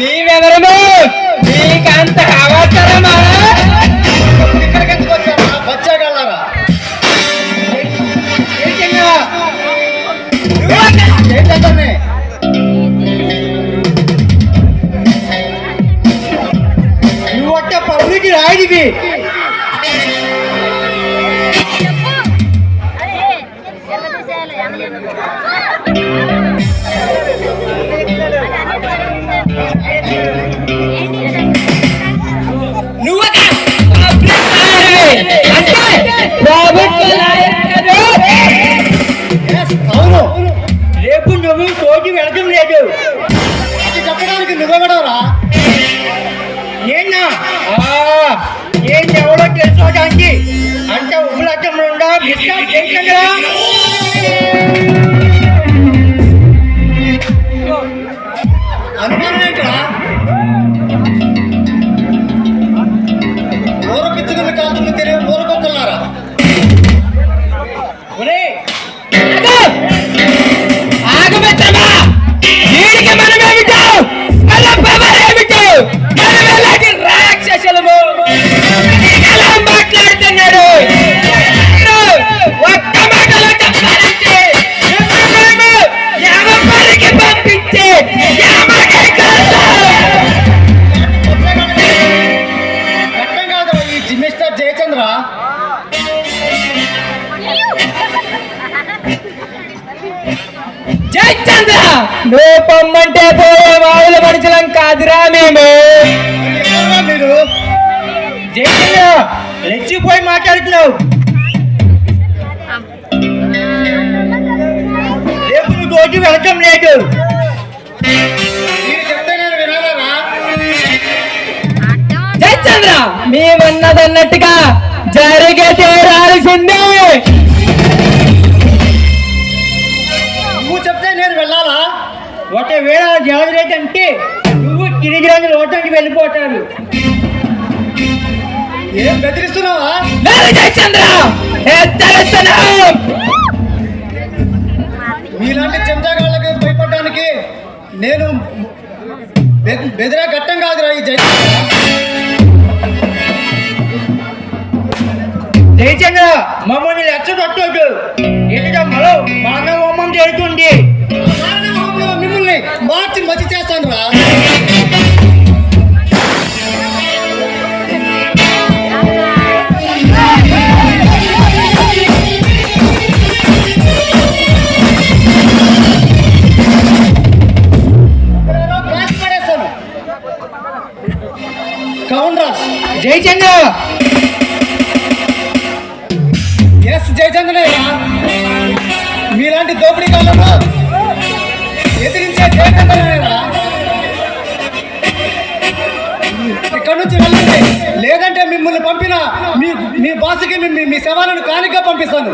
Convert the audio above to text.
నీవెవరము? నీకంత అవసరమా? ఇక్కడికి ఎందుకు వచ్చారా? వచ్చాగలరా? ఏంటంటే నువ్వొట్ట పబ్లిక్ రాయిదివి. అవును, రేపు నువ్వు కోటి వెళ్ళడం లేదు. అది చెప్పడానికి నువ్వెవడవరా? నేనా? నేను ఎవరో తెలుసుకోవడానికి అంత ఉపలక్షం ఉందా? డిస్కస్ చేయండిరా. అనుమానం ఏంట్రా? ఊరపిచ్చుకున్న కాల్చుకుని తెలియ ఊరకొక్కున్నారా? ఆగమచ్చమ్మా, వీడికి మనమేమిటో, మన పవరేమిటో, మనమేలాంటి రాక్షసులము? ఎలా మాట్లాడుతున్నాడు? ఒక్క మాటలో చెప్పాలంటే మేము ఎవరికి పంపించే అర్థం కాదు ఈ మిస్టర్ జయచంద్ర. జయచంద్ర, నువ్వు పొమ్మంటే పోయే మామూలు మనుషులం కాదురా మేము. ఎవరా మీరు? జయచంద్ర, రెచ్చిపోయి మాట్లాడుతున్నావు. రేపు నువ్వు రోజు వెళ్ళటం లేదు. మీరు చెప్తే నేను వినాలరా? జయచంద్ర, మేమన్నదన్నట్టుగా జరిగే తీరాల్సిందే. నువ్వు చెప్తే నేను వెళ్ళాలా? ఒకవేళ జాగ్రత్త నువ్వు తిరిగి రోజు లోటానికి వెళ్ళిపోతాను. ఏం బెదిరిస్తున్నావా? లేదు జయచంద్ర, హెచ్చరిస్తున్నాను. మీలాంటి చెంచాగాళ్ళకి భయపడడానికి నేను బెదిరే ఘట్టం కాదురా ఈ జయచంద్ర. మమ్మల్ని లెచ్చగొట్టొద్దు. ఎందుకంటే మరో మన హోమం జరుగుతుంది. మిమ్మల్ని మార్చి మచ్చి చేస్తాను రా. జయచంద్ర, ఎస్ జయచంద్రనే. మీలాంటి దోపిడీ కాలంలో ఎదిరించే జయచంద్రనేరా. ఇక్కడ నుంచి వెళ్ళండి, లేదంటే మిమ్మల్ని పంపిన మీ బాస్కి మీ శవాలను కానిగా పంపిస్తాను.